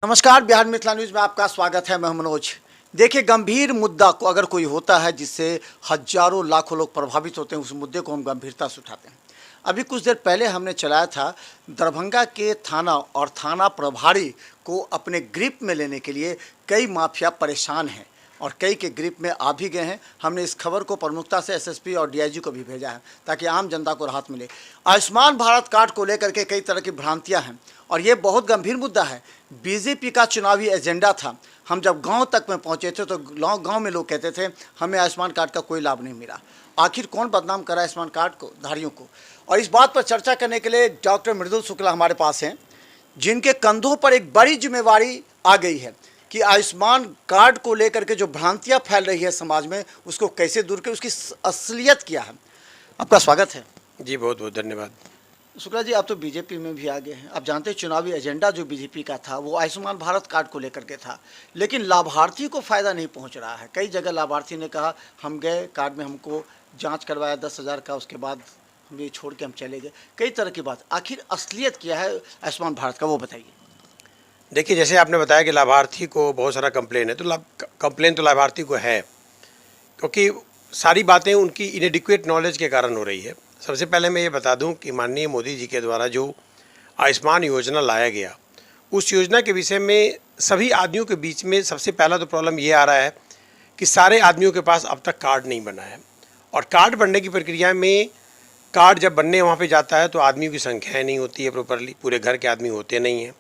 नमस्कार, बिहार मिथिला न्यूज़ में आपका स्वागत है। मैं मनोज। देखिए, गंभीर मुद्दा को अगर कोई होता है जिससे हजारों लाखों लोग प्रभावित होते हैं, उस मुद्दे को हम गंभीरता से उठाते हैं। अभी कुछ देर पहले हमने चलाया था दरभंगा के थाना और थाना प्रभारी को अपने ग्रिप में लेने के लिए कई माफिया परेशान हैं और कई के ग्रिप में आ भी गए हैं। हमने इस खबर को प्रमुखता से एसएसपी और डीआईजी को भी भेजा है ताकि आम जनता को राहत मिले। आयुष्मान भारत कार्ड को लेकर के कई तरह की भ्रांतियां हैं और ये बहुत गंभीर मुद्दा है। बीजेपी का चुनावी एजेंडा था। हम जब गांव तक में पहुंचे थे तो गांव में लोग कहते थे हमें आयुष्मान कार्ड का कोई लाभ नहीं मिला। आखिर कौन बदनाम करा आयुष्मान कार्ड को धारियों को? और इस बात पर चर्चा करने के लिए डॉक्टर मृदुल शुक्ला हमारे पास हैं, जिनके कंधों पर एक बड़ी जिम्मेवारी आ गई है कि आयुष्मान कार्ड को लेकर के जो भ्रांतियां फैल रही है समाज में, उसको कैसे दूर करें, उसकी असलियत क्या है। आपका स्वागत है। जी, बहुत बहुत धन्यवाद। शुक्ला जी, आप तो बीजेपी में भी आ गए हैं। आप जानते हैं चुनावी एजेंडा जो बीजेपी का था वो आयुष्मान भारत कार्ड को लेकर के था, लेकिन लाभार्थी को फ़ायदा नहीं पहुंच रहा है। कई जगह लाभार्थी ने कहा हम गए, कार्ड में हमको जांच करवाया 10,000 का, उसके बाद हम ये छोड़ के हम चले गए। कई तरह की बात। आखिर असलियत क्या है आयुष्मान भारत का, वो बताइए। देखिए, जैसे आपने बताया कि लाभार्थी को बहुत सारा कंप्लेन है, तो कंप्लेन तो लाभार्थी को है, क्योंकि सारी बातें उनकी इनएडिक्वेट नॉलेज के कारण हो रही है। सबसे पहले मैं ये बता दूं कि माननीय मोदी जी के द्वारा जो आयुष्मान योजना लाया गया, उस योजना के विषय में सभी आदमियों के बीच में सबसे पहला तो प्रॉब्लम ये आ रहा है कि सारे आदमियों के पास अब तक कार्ड नहीं बना है। और कार्ड बनने की प्रक्रिया में कार्ड जब बनने वहाँ पे जाता है तो आदमियों की संख्या नहीं होती है प्रॉपरली, पूरे घर के आदमी होते नहीं हैं।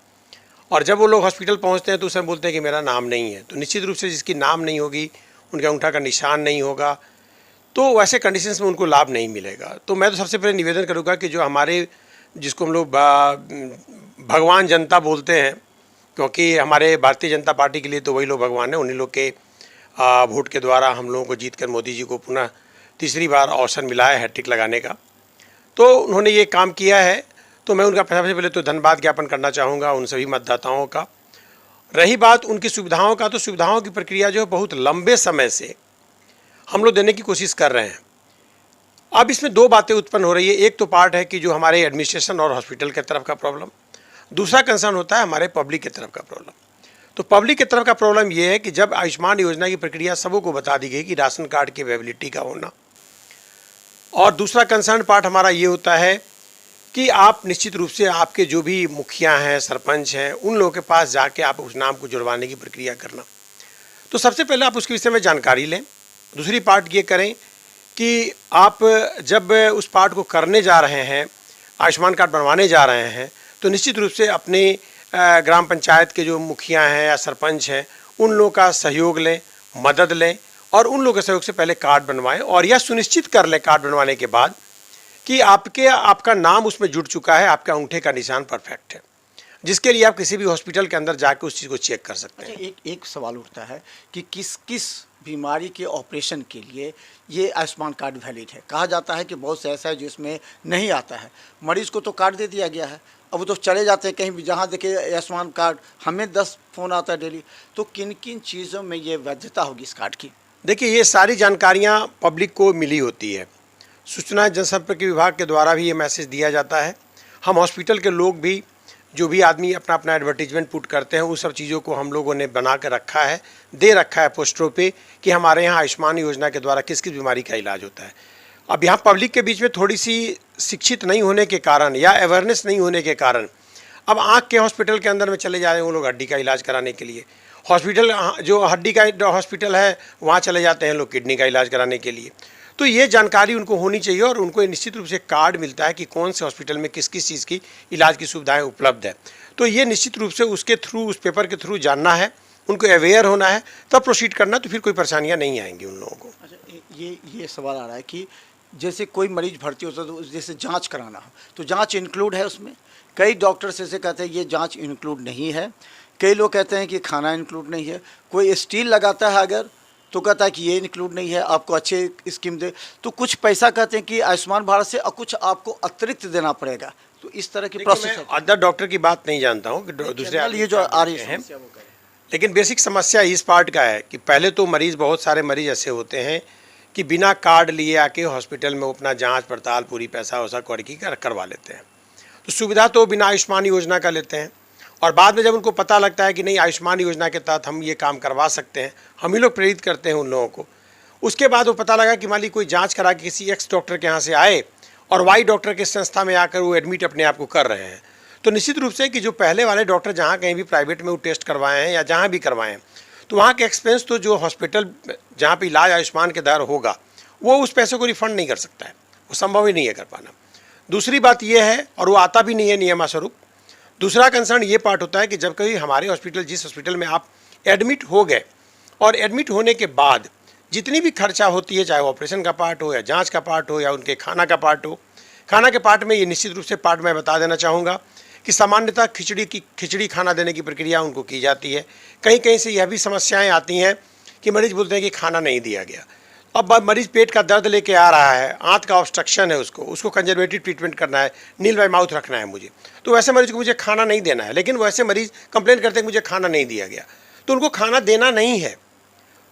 और जब वो लोग हॉस्पिटल पहुँचते हैं तो उसमें बोलते हैं कि मेरा नाम नहीं है। तो निश्चित रूप से जिसकी नाम नहीं होगी, उनके अंगूठा का निशान नहीं होगा, तो वैसे कंडीशंस में उनको लाभ नहीं मिलेगा। तो मैं तो सबसे पहले निवेदन करूँगा कि जो हमारे, जिसको हम लोग भगवान जनता बोलते हैं, क्योंकि हमारे भारतीय जनता पार्टी के लिए तो वही लोग भगवान हैं, उन्हीं लोग के वोट के द्वारा हम लोगों को जीतकर मोदी जी को पुनः तीसरी बार अवसर मिला है हैट्रिक लगाने का। तो उन्होंने ये काम किया है, तो मैं उनका सबसे पहले तो धन्यवाद ज्ञापन करना चाहूँगा उन सभी मतदाताओं का। रही बात उनकी सुविधाओं का, तो सुविधाओं की प्रक्रिया जो है बहुत लंबे समय से हम लोग देने की कोशिश कर रहे हैं। अब इसमें दो बातें उत्पन्न हो रही है। एक तो पार्ट है कि जो हमारे एडमिनिस्ट्रेशन और हॉस्पिटल की तरफ का प्रॉब्लम, दूसरा कंसर्न होता है हमारे पब्लिक की तरफ का प्रॉब्लम। तो पब्लिक की तरफ का प्रॉब्लम ये है कि जब आयुष्मान योजना की प्रक्रिया सबों को बता दी गई कि राशन कार्ड की अवेलेबिलिटी का होना, और दूसरा कंसर्न पार्ट हमारा ये होता है कि आप निश्चित रूप से आपके जो भी मुखिया हैं, सरपंच हैं, उन लोगों के पास जाके आप उस नाम को जुड़वाने की प्रक्रिया करना। तो सबसे पहले आप उसके विषय में जानकारी लें। दूसरी पार्ट ये करें कि आप जब उस पार्ट को करने जा रहे हैं, आयुष्मान कार्ड बनवाने जा रहे हैं, तो निश्चित रूप से अपने ग्राम पंचायत के जो मुखिया हैं या सरपंच हैं, उन लोगों का सहयोग लें, मदद लें, और उन लोगों के सहयोग से पहले कार्ड बनवाएं। और यह सुनिश्चित कर लें कार्ड बनवाने के बाद कि आपका नाम उसमें जुड़ चुका है, आपके अंगूठे का निशान परफेक्ट है, जिसके लिए आप किसी भी हॉस्पिटल के अंदर जाकर उस चीज़ को चेक कर सकते हैं। एक सवाल उठता है कि किस किस बीमारी के ऑपरेशन के लिए ये आयुष्मान कार्ड वैलिड है। कहा जाता है कि बहुत से ऐसा है जो इसमें नहीं आता है। मरीज़ को तो कार्ड दे दिया गया है, अब वो तो चले जाते हैं कहीं भी, जहाँ देखे आयुष्मान कार्ड। हमें 10 फ़ोन आता है डेली। तो किन किन चीज़ों में ये वैधता होगी इस कार्ड की? देखिए, ये सारी जानकारियाँ पब्लिक को मिली होती है। सूचना जनसंपर्क विभाग के द्वारा भी ये मैसेज दिया जाता है। हम हॉस्पिटल के लोग भी, जो भी आदमी अपना अपना एडवर्टीजमेंट पुट करते हैं, उन सब चीज़ों को हम लोगों ने बना कर रखा है, दे रखा है पोस्टरों पे कि हमारे यहाँ आयुष्मान योजना के द्वारा किस किस बीमारी का इलाज होता है। अब यहाँ पब्लिक के बीच में थोड़ी सी शिक्षित नहीं होने के कारण या अवेयरनेस नहीं होने के कारण अब आँख के हॉस्पिटल के अंदर में चले जा रहे हैं वो लोग हड्डी का इलाज कराने के लिए। हॉस्पिटल जो हड्डी का हॉस्पिटल है वहाँ चले जाते हैं लोग किडनी का इलाज कराने के लिए। तो ये जानकारी उनको होनी चाहिए और उनको निश्चित रूप से कार्ड मिलता है कि कौन से हॉस्पिटल में किस किस चीज़ की इलाज की सुविधाएं उपलब्ध है। तो ये निश्चित रूप से उसके थ्रू, उस पेपर के थ्रू जानना है, उनको अवेयर होना है, तब प्रोसीड करना, तो फिर कोई परेशानियां नहीं आएंगी उन लोगों को। अच्छा, ये सवाल आ रहा है कि जैसे कोई मरीज भर्ती होता है तो जैसे जाँच कराना हो तो जाँच इंक्लूड है उसमें? कई डॉक्टर्स ऐसे कहते हैं ये जाँच इंक्लूड नहीं है। कई लोग कहते हैं कि खाना इंक्लूड नहीं है। कोई स्टील लगाता है अगर तो कहता है कि ये इंक्लूड नहीं है, आपको अच्छे स्कीम दे। तो कुछ पैसा कहते हैं कि आयुष्मान भारत से और कुछ आपको अतिरिक्त देना पड़ेगा। तो इस तरह की प्रोसेस है। अदर डॉक्टर की बात नहीं जानता हूँ कि दूसरे ये जो आ रही है, लेकिन बेसिक समस्या इस पार्ट का है कि पहले तो मरीज़, बहुत सारे मरीज़ ऐसे होते हैं कि बिना कार्ड लिए आके हॉस्पिटल में वो अपना जाँच पड़ताल पूरी पैसा वैसा करके करवा लेते हैं। तो सुविधा तो बिना आयुष्मान योजना का लेते हैं। और बाद में जब उनको पता लगता है कि नहीं आयुष्मान योजना के तहत हम ये काम करवा सकते हैं, हम ही लोग प्रेरित करते हैं उन लोगों को, उसके बाद वो पता लगा कि मान ली कोई जांच करा के किसी एक्स डॉक्टर के यहाँ से आए और वाई डॉक्टर के संस्था में आकर वो एडमिट अपने आप को कर रहे हैं, तो निश्चित रूप से कि जो पहले वाले डॉक्टर जहाँ कहीं भी प्राइवेट में वो टेस्ट करवाए हैं या जहाँ भी करवाए हैं, तो वहाँ के एक्सपेंस तो जो हॉस्पिटल जहाँ पे इलाज आयुष्मान के दर होगा वो उस पैसे को रिफंड नहीं कर सकता है, वो संभव ही नहीं है कर पाना। दूसरी बात ये है, और वो आता भी नहीं है नियमानुरूप। दूसरा कंसर्न ये पार्ट होता है कि जब कभी हमारे हॉस्पिटल, जिस हॉस्पिटल में आप एडमिट हो गए और एडमिट होने के बाद जितनी भी खर्चा होती है, चाहे ऑपरेशन का पार्ट हो या जांच का पार्ट हो या उनके खाना का पार्ट हो, खाना के पार्ट में ये निश्चित रूप से पार्ट मैं बता देना चाहूँगा कि सामान्यतः खिचड़ी खाना देने की प्रक्रिया उनको की जाती है। कहीं कहीं से यह भी समस्याएं आती हैं कि मरीज बोलते हैं कि खाना नहीं दिया गया। अब मरीज पेट का दर्द लेके आ रहा है, आंत का ऑब्स्ट्रक्शन है, उसको कंजर्वेटिव ट्रीटमेंट करना है, नील बाई माउथ रखना है मुझे, तो वैसे मरीज को मुझे खाना नहीं देना है। लेकिन वैसे मरीज कंप्लेन करते हैं कि मुझे खाना नहीं दिया गया, तो उनको खाना देना नहीं है।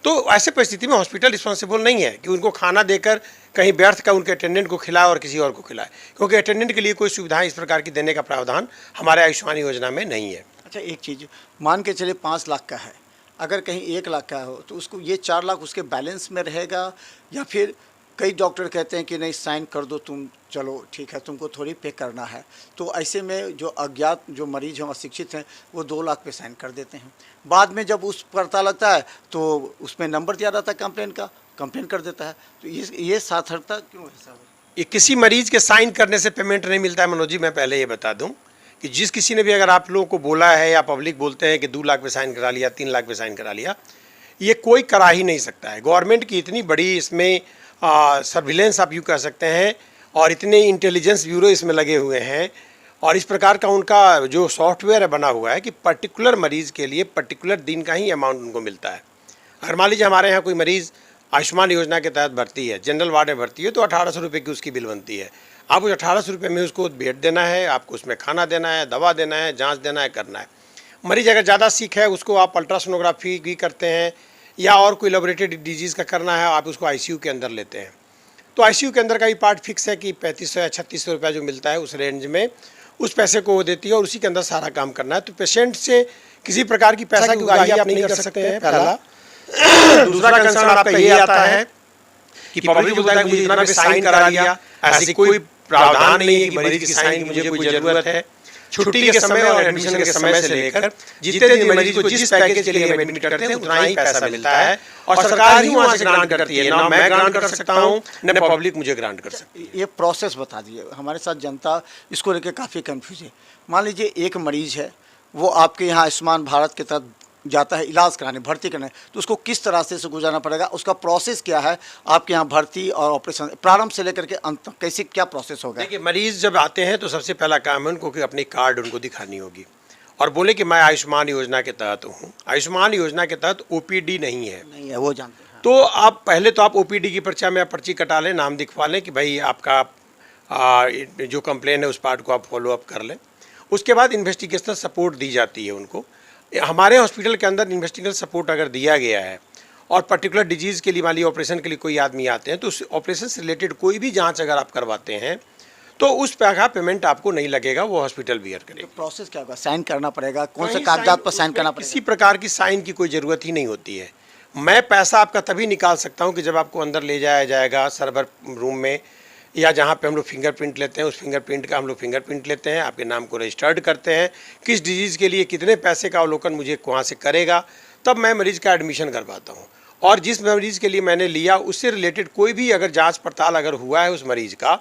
तो ऐसे परिस्थिति में हॉस्पिटल रिस्पॉन्सिबल नहीं है कि उनको खाना देकर कहीं व्यर्थ का उनके अटेंडेंट को खिलाए और किसी और को खिलाए, क्योंकि अटेंडेंट के लिए कोई सुविधाएं इस प्रकार की देने का प्रावधान हमारे आयुष्मान योजना में नहीं है। अच्छा, एक चीज़ मान के चलिए 5 लाख का है, अगर कहीं 1 लाख का हो तो उसको ये 4 लाख उसके बैलेंस में रहेगा, या फिर कई डॉक्टर कहते हैं कि नहीं साइन कर दो तुम, चलो ठीक है तुमको थोड़ी पे करना है, तो ऐसे में जो अज्ञात जो मरीज हैं अशिक्षित हैं वो 2 लाख पे साइन कर देते हैं। बाद में जब उस पता लगता है तो उसमें नंबर दिया रहता है कंप्लेन का, कंप्लेन कर देता है। तो ये सार्थकता क्यों है साहब? ये किसी मरीज के साइन करने से पेमेंट नहीं मिलता है मनोज जी। मैं पहले ये बता दूं कि जिस किसी ने भी अगर आप लोगों को बोला है या पब्लिक बोलते हैं कि 2 लाख पे साइन करा लिया, 3 लाख पे साइन करा लिया, ये कोई करा ही नहीं सकता है। गवर्नमेंट की इतनी बड़ी इसमें सर्विलेंस आप यूँ कह सकते हैं, और इतने इंटेलिजेंस ब्यूरो इसमें लगे हुए हैं, और इस प्रकार का उनका जो सॉफ्टवेयर है बना हुआ है कि पर्टिकुलर मरीज़ के लिए पर्टिकुलर दिन का ही अमाउंट उनको मिलता है। अगर मान लीजिए हमारे यहाँ कोई मरीज़ आयुष्मान योजना के तहत भर्ती है, जनरल वार्ड में भर्ती है, तो 1800 रुपये की उसकी बिल बनती है। आप उस 1800 रुपये में उसको बेड देना है, आपको उसमें खाना देना है, दवा देना है, जाँच देना है, करना है। मरीज़ अगर ज़्यादा सीख है उसको आप अल्ट्रासोनोग्राफी भी करते हैं, या और कोई लेबोरेटरी डिजीज़ का करना है, आप उसको आईसीयू के अंदर लेते हैं। तो आईसीयू के अंदर का भी पार्ट फिक्स है कि 3500 या 3600 रुपया जो मिलता है उस रेंज में उस पैसे को वो देती है, और उसी के अंदर सारा काम करना है। तो पेशेंट से किसी प्रकार की पैसा की उगाही आप नहीं कर सकते हैं, पहला। दूसरा कंसर्न आपका ये आता है कि पब्लिक बोलता है कि मुझे इतना पे साइन करा लिया, ऐसी कोई प्रावधान नहीं है कि मरीज की साइन की मुझे कोई जरूरत है। छुट्टी के समय और एडमिशन के समय से लेकर जितने दिन मरीज को जिस पैकेज के लिए हम एडमिट करते हैं उतना ही पैसा मिलता है, और सरकार ही वहाँ से ग्रांट करती है। ना मैं ग्रांट कर सकता हूँ, न पब्लिक मुझे ग्रांट कर सकती है। ये प्रोसेस बता दिए, हमारे साथ जनता इसको लेकर काफ़ी कंफ्यूज है। मान लीजिए एक मरीज है, वो आपके यहाँ आयुष्मान भारत के तहत जाता है इलाज कराने, भर्ती करने, तो उसको किस तरह से गुजारना पड़ेगा, उसका प्रोसेस क्या है आपके यहाँ भर्ती और ऑपरेशन प्रारंभ से लेकर के अंत तक, कैसे क्या प्रोसेस होगा? देखिए, मरीज जब आते हैं तो सबसे पहला काम है उनको कि अपनी कार्ड उनको दिखानी होगी और बोले कि मैं आयुष्मान योजना के तहत हूँ। आयुष्मान योजना के तहत ओपीडी नहीं है, वो जानते हैं। तो आप पहले तो आप ओपीडी की पर्चा में आप पर्ची कटा लें, नाम दिखवा लें कि भाई आपका जो कंप्लेन है उस पार्ट को आप फॉलो अप कर लें। उसके बाद इन्वेस्टिगेशनल सपोर्ट दी जाती है उनको। हमारे हॉस्पिटल के अंदर इन्वेस्टिगेशनल सपोर्ट अगर दिया गया है और पर्टिकुलर डिजीज़ के लिए, मान लीजिए ऑपरेशन के लिए कोई आदमी आते हैं, तो उस ऑपरेशन से रिलेटेड कोई भी जांच अगर आप करवाते हैं तो उस पैसा का पेमेंट आपको नहीं लगेगा, वो हॉस्पिटल बियर करेगा। तो प्रोसेस क्या होगा? साइन करना पड़ेगा? कौन से कागजात पर साइन करना पड़ेगा? किसी प्रकार की साइन की कोई ज़रूरत ही नहीं होती है। मैं पैसा आपका तभी निकाल सकता हूँ कि जब आपको अंदर ले जाया जाएगा सर्वर रूम में, या जहाँ पे हम लोग फिंगरप्रिंट लेते हैं, उस फिंगरप्रिंट का हम लोग फिंगरप्रिंट लेते हैं, आपके नाम को रजिस्टर्ड करते हैं, किस डिजीज़ के लिए कितने पैसे का अवलोकन मुझे वहाँ से करेगा, तब मैं मरीज़ का एडमिशन करवाता हूँ। और जिस मरीज़ के लिए मैंने लिया उससे रिलेटेड कोई भी अगर जांच पड़ताल अगर हुआ है उस मरीज़ का,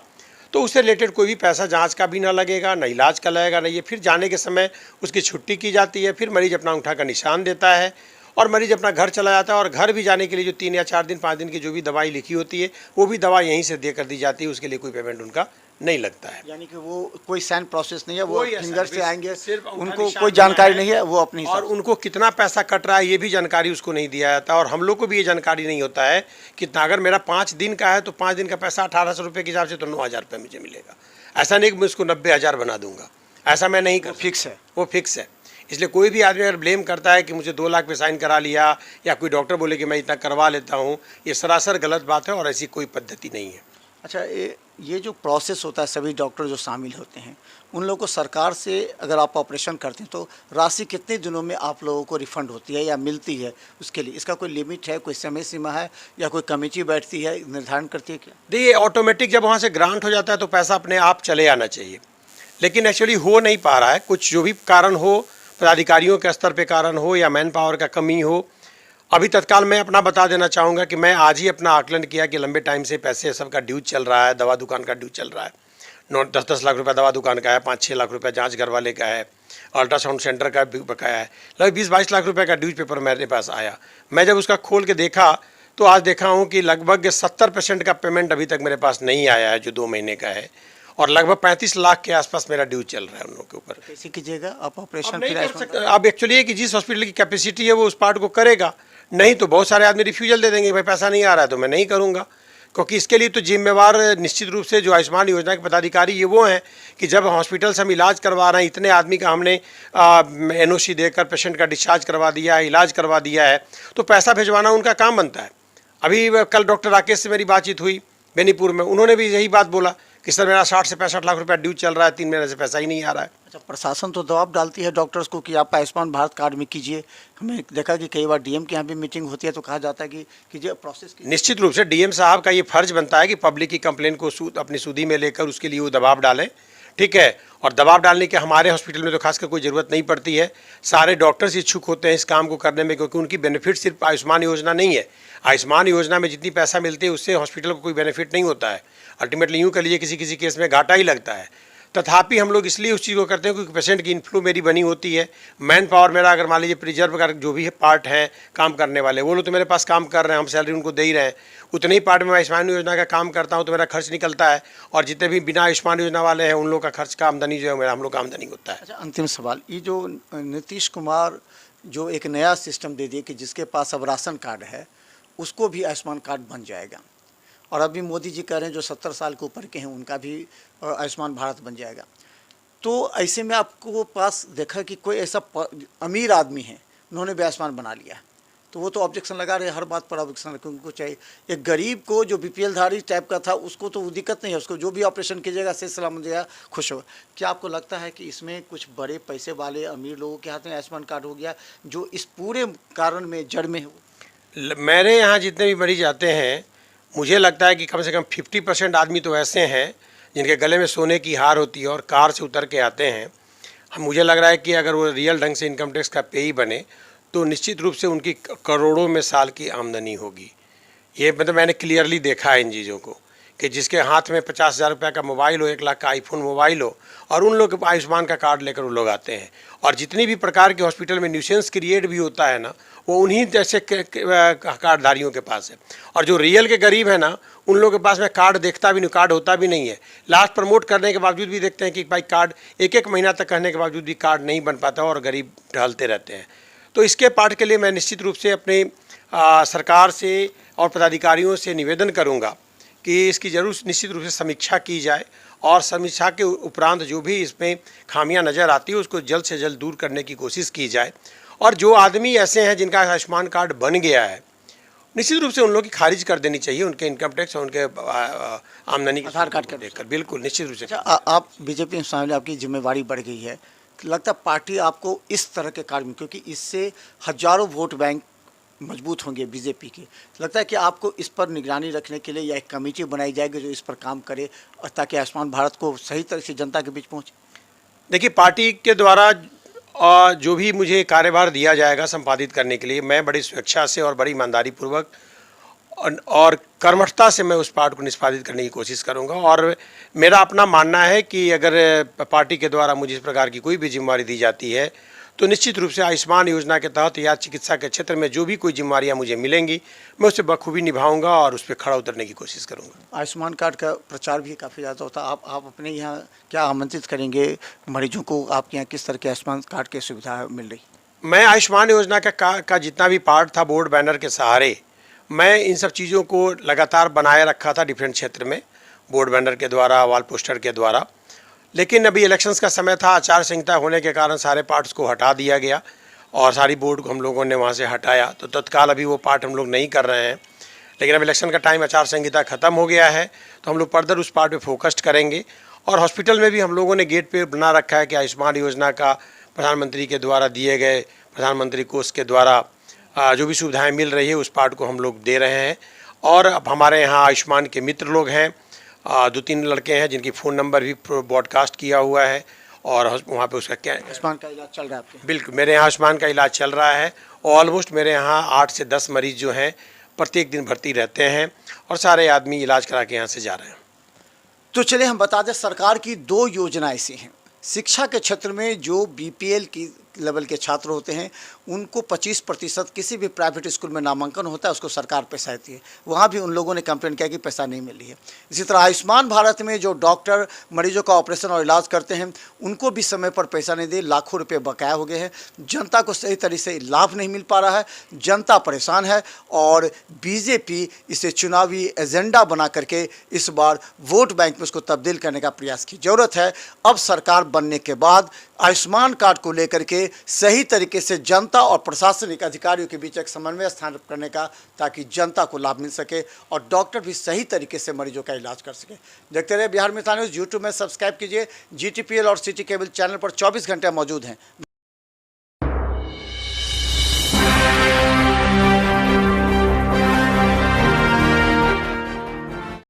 तो उससे रिलेटेड कोई भी पैसा जांच का भी ना लगेगा, ना इलाज का लगेगा, ना ये। फिर जाने के समय उसकी छुट्टी की जाती है, फिर मरीज़ अपना अंगूठा का निशान देता है और मरीज़ अपना घर चला जाता है। और घर भी जाने के लिए जो 3 या 4 दिन 5 दिन की जो भी दवाई लिखी होती है वो भी दवा यहीं से दे कर दी जाती है, उसके लिए कोई पेमेंट उनका नहीं लगता है। यानी कि वो कोई साइन प्रोसेस नहीं है, वो फिंगर से आएंगे, सिर्फ उनको कोई जानकारी नहीं है, वो अपनी और उनको कितना पैसा कट रहा है ये भी जानकारी उसको नहीं दिया जाता। और हम लोग को भी ये जानकारी नहीं होता है कितना। अगर मेरा 5 दिन का है तो 5 दिन का पैसा 1800 रुपये के हिसाब से तो 9000 रुपये मुझे मिलेगा। ऐसा नहीं कि मैं उसको 90,000 बना दूंगा, ऐसा मैं नहीं कर। फिक्स है, वो फिक्स है। इसलिए कोई भी आदमी अगर ब्लेम करता है कि मुझे 2 लाख पे साइन करा लिया, या कोई डॉक्टर बोले कि मैं इतना करवा लेता हूँ, ये सरासर गलत बात है और ऐसी कोई पद्धति नहीं है। अच्छा, ये जो प्रोसेस होता है, सभी डॉक्टर जो शामिल होते हैं उन लोगों को सरकार से अगर आप ऑपरेशन करते हैं तो राशि कितने दिनों में आप लोगों को रिफंड होती है या मिलती है? उसके लिए इसका कोई लिमिट है, कोई समय सीमा है, या कोई कमेटी बैठती है निर्धारण करती है क्या? देखिए, ऑटोमेटिक जब वहाँ से ग्रांट हो जाता है तो पैसा अपने आप चले आना चाहिए, लेकिन एक्चुअली हो नहीं पा रहा है। कुछ जो भी कारण हो, पदाधिकारियों के स्तर पे कारण हो या मैन पावर का कमी हो। अभी तत्काल मैं अपना बता देना चाहूँगा कि मैं आज ही अपना आकलन किया कि लंबे टाइम से पैसे सबका ड्यूज चल रहा है, दवा दुकान का ड्यूज चल रहा है। 9-10 लाख रुपया दवा दुकान का है, 5-6 लाख रुपया जांच घर वाले का है, अल्ट्रासाउंड सेंटर का भी बकाया है। लगभग 20-22 लाख रुपये का ड्यूज पेपर मेरे पास आया। मैं जब उसका खोल के देखा तो आज देखा हूँ कि लगभग 70% का पेमेंट अभी तक मेरे पास नहीं आया है, जो 2 महीने का है, और लगभग 35 लाख के आसपास मेरा ड्यूज चल रहा है उन लोगों के ऊपर। कैसे कीजिएगा आप ऑपरेशन? अब नहीं कर सकते। अब एक्चुअली है कि जिस हॉस्पिटल की कैपेसिटी है वो उस पार्ट को करेगा, नहीं तो बहुत सारे आदमी रिफ्यूजल दे देंगे, भाई पैसा नहीं आ रहा है तो मैं नहीं करूँगा। क्योंकि इसके लिए तो जिम्मेवार निश्चित रूप से जो आयुष्मान योजना के पदाधिकारी ये वो हैं कि जब हॉस्पिटल से हम इलाज करवा रहे हैं, इतने आदमी का हमने NOC देकर पेशेंट का डिस्चार्ज करवा दिया है, इलाज करवा दिया है, तो पैसा भिजवाना उनका काम बनता है। अभी कल डॉक्टर राकेश से मेरी बातचीत हुई बेनीपुर में, उन्होंने भी यही बात बोला कि सर मेरा 60 से 65 लाख रुपया ड्यूज चल रहा है, 3 महीने से पैसा ही नहीं आ रहा है। अच्छा, प्रशासन तो दबाव डालती है डॉक्टर्स को कि आप आयुष्मान भारत कार्ड में कीजिए। हमने देखा कि कई बार डीएम के यहाँ भी मीटिंग होती है तो कहा जाता है कि कीजिए, प्रोसेस कीजिए। निश्चित रूप से डीएम साहब का ये फर्ज बनता है कि पब्लिक की कंप्लेन को अपनी सुधी में लेकर उसके लिए वो दबाव डालें, ठीक है। और दबाव डालने के हमारे हॉस्पिटल में तो खासकर कोई ज़रूरत नहीं पड़ती है। सारे डॉक्टर्स इच्छुक होते हैं इस काम को करने में, क्योंकि उनकी बेनिफिट सिर्फ आयुष्मान योजना नहीं है। आयुष्मान योजना में जितनी पैसा मिलती है उससे हॉस्पिटल को कोई बेनिफिट नहीं होता है। अल्टीमेटली यूँ कह लीजिए किसी किसी केस में घाटा ही लगता है। तथापि हम लोग इसलिए उस चीज़ को करते हैं क्योंकि पेशेंट की इन्फ्लो मेरी बनी होती है। मैन पावर मेरा, अगर मान लीजिए प्रिजर्व का जो भी पार्ट है काम करने वाले, वो लोग तो मेरे पास काम कर रहे हैं, हम सैलरी उनको दे ही रहे हैं। उतने ही पार्ट में आयुष्मान योजना का काम करता हूँ तो मेरा खर्च निकलता है, और जितने भी बिना आयुष्मान योजना वाले हैं उन लोग का खर्च का आमदनी जो है मेरा हम लोग का आमदनी होता है। अच्छा, अंतिम सवाल, ये जो नीतीश कुमार जो एक नया सिस्टम दे दिए कि जिसके पास अब राशन कार्ड है उसको भी आयुष्मान कार्ड बन जाएगा, और अभी मोदी जी कह रहे हैं जो 70 साल के ऊपर के हैं उनका भी आयुष्मान भारत बन जाएगा, तो ऐसे में आपको पास देखा कि कोई ऐसा अमीर आदमी है उन्होंने भी आयुष्मान बना लिया, तो वो तो ऑब्जेक्शन लगा रहे हैं, हर बात पर ऑब्जेक्शन लगा, उनको चाहिए। एक गरीब को जो BPL धारी टाइप का था उसको तो वो दिक्कत नहीं है, उसको जो भी ऑपरेशन कीजिएगा सही सलामत जाएगा, खुश होगा। क्या आपको लगता है कि इसमें कुछ बड़े पैसे वाले अमीर लोगों के हाथ में आयुष्मान कार्ड हो गया जो इस पूरे कारण में जड़ में है? मेरे यहाँ जितने भी मरीज आते हैं, मुझे लगता है कि कम से कम 50% आदमी तो ऐसे हैं जिनके गले में सोने की हार होती है और कार से उतर के आते हैं। मुझे लग रहा है कि अगर वो रियल ढंग से इनकम टैक्स का पेई बने तो निश्चित रूप से उनकी करोड़ों में साल की आमदनी होगी। ये मतलब मैंने क्लियरली देखा है इन चीज़ों को, कि जिसके हाथ में 50,000 रुपये का मोबाइल हो, 1 लाख का आईफोन मोबाइल हो, और उन लोग आयुष्मान का कार्ड लेकर वो लोग आते हैं। और जितनी भी प्रकार के हॉस्पिटल में न्यूसेंस क्रिएट भी होता है ना, वो उन्हीं जैसे कार्डधारियों के पास है। और जो रियल के गरीब है ना, उन लोगों के पास में कार्ड देखता भी नहीं, कार्ड होता भी नहीं है। लास्ट प्रमोट करने के बावजूद भी देखते हैं कि भाई कार्ड 1-1 महीना तक कहने के बावजूद भी कार्ड नहीं बन पाता और गरीब टहलते रहते हैं। तो इसके पार्ट के लिए मैं निश्चित रूप से अपने सरकार से और पदाधिकारियों से निवेदन करूंगा कि इसकी जरूर निश्चित रूप से समीक्षा की जाए, और समीक्षा के उपरांत जो भी इसमें खामियां नज़र आती है उसको जल्द से जल्द दूर करने की कोशिश की जाए। और जो आदमी ऐसे हैं जिनका आयुष्मान कार्ड बन गया है, निश्चित रूप से उन लोगों की खारिज कर देनी चाहिए, उनके इनकम टैक्स और उनके आमदनी के आधार कार्ड का देखकर। बिल्कुल निश्चित रूप से। अच्छा, आप बीजेपी में शामिल, आपकी जिम्मेवारी बढ़ गई है, लगता है पार्टी आपको इस तरह के कार्य में, क्योंकि इससे हजारों वोट बैंक मजबूत होंगे बीजेपी के, लगता है कि आपको इस पर निगरानी रखने के लिए या एक कमेटी बनाई जाएगी जो इस पर काम करे और ताकि आयुष्मान भारत को सही तरह से जनता के बीच पहुँचे? देखिए, पार्टी के द्वारा जो भी मुझे कार्यभार दिया जाएगा संपादित करने के लिए, मैं बड़ी स्वेच्छा से और बड़ी ईमानदारी पूर्वक और कर्मठता से मैं उस पार्ट को निष्पादित करने की कोशिश करूंगा। और मेरा अपना मानना है कि अगर पार्टी के द्वारा मुझे इस प्रकार की कोई भी जिम्मेवारी दी जाती है तो निश्चित रूप से आयुष्मान योजना के तहत या चिकित्सा के क्षेत्र में जो भी कोई जिम्मेवारियां मुझे मिलेंगी मैं उसे बखूबी निभाऊंगा और उस पर खड़ा उतरने की कोशिश करूंगा। आयुष्मान कार्ड का प्रचार भी काफ़ी ज़्यादा होता है, आप अपने यहाँ क्या आमंत्रित करेंगे मरीजों को? आपके यहाँ किस तरह के आयुष्मान कार्ड की सुविधा मिल रही? मैं आयुष्मान योजना का जितना भी पार्ट था बोर्ड बैनर के सहारे, मैं इन सब चीज़ों को लगातार बनाए रखा था डिफरेंट क्षेत्र में, बोर्ड बैनर के द्वारा, वॉल पोस्टर के द्वारा। लेकिन अभी इलेक्शंस का समय था, आचार संहिता होने के कारण सारे पार्ट्स को हटा दिया गया और सारी बोर्ड को हम लोगों ने वहाँ से हटाया, तो तत्काल अभी वो पार्ट हम लोग नहीं कर रहे हैं। लेकिन अब इलेक्शन का टाइम, आचार संहिता खत्म हो गया है, तो हम लोग फर्दर उस पार्ट पे फोकस्ड करेंगे। और हॉस्पिटल में भी हम लोगों ने गेट पे बना रखा है कि आयुष्मान योजना का प्रधानमंत्री के द्वारा दिए गए, प्रधानमंत्री कोष के द्वारा जो भी सुविधाएं मिल रही है उस पार्ट को हम लोग दे रहे हैं। और अब हमारे यहाँ आयुष्मान के मित्र लोग हैं, 2-3 लड़के हैं जिनकी फ़ोन नंबर भी ब्रॉडकास्ट किया हुआ है, और वहाँ पे उसका क्या आयुष्मान का इलाज चल रहा है आपके? बिल्कुल, मेरे यहाँ आयुष्मान का इलाज चल रहा है। ऑलमोस्ट मेरे यहाँ 8 से 10 मरीज जो हैं प्रत्येक दिन भर्ती रहते हैं, और सारे आदमी इलाज करा के यहाँ से जा रहे हैं। तो चलिए हम बता दें, सरकार की 2 योजना ऐसी हैं। शिक्षा के क्षेत्र में जो बीपीएल की लेवल के छात्र होते हैं उनको 25% किसी भी प्राइवेट स्कूल में नामांकन होता है उसको सरकार पैसा देती है, वहाँ भी उन लोगों ने कंप्लेंट किया कि पैसा नहीं मिल रही है। इसी तरह आयुष्मान भारत में जो डॉक्टर मरीजों का ऑपरेशन और इलाज करते हैं उनको भी समय पर पैसा नहीं दे, लाखों रुपये बकाया हो गए हैं। जनता को सही तरीके से लाभ नहीं मिल पा रहा है, जनता परेशान है, और बीजेपी इसे चुनावी एजेंडा बना करके इस बार वोट बैंक में उसको तब्दील करने का प्रयास की ज़रूरत है। अब सरकार बनने के बाद आयुष्मान कार्ड को लेकर के सही तरीके से जनता और प्रशासनिक अधिकारियों के बीच एक समन्वय स्थापित करने का, ताकि जनता को लाभ मिल सके और डॉक्टर भी सही तरीके से मरीजों का इलाज कर सके। देखते रहे बिहार मित्र न्यूज़। यूट्यूब में सब्सक्राइब कीजिए, GTPL और सिटी केबल चैनल पर 24 घंटे मौजूद हैं।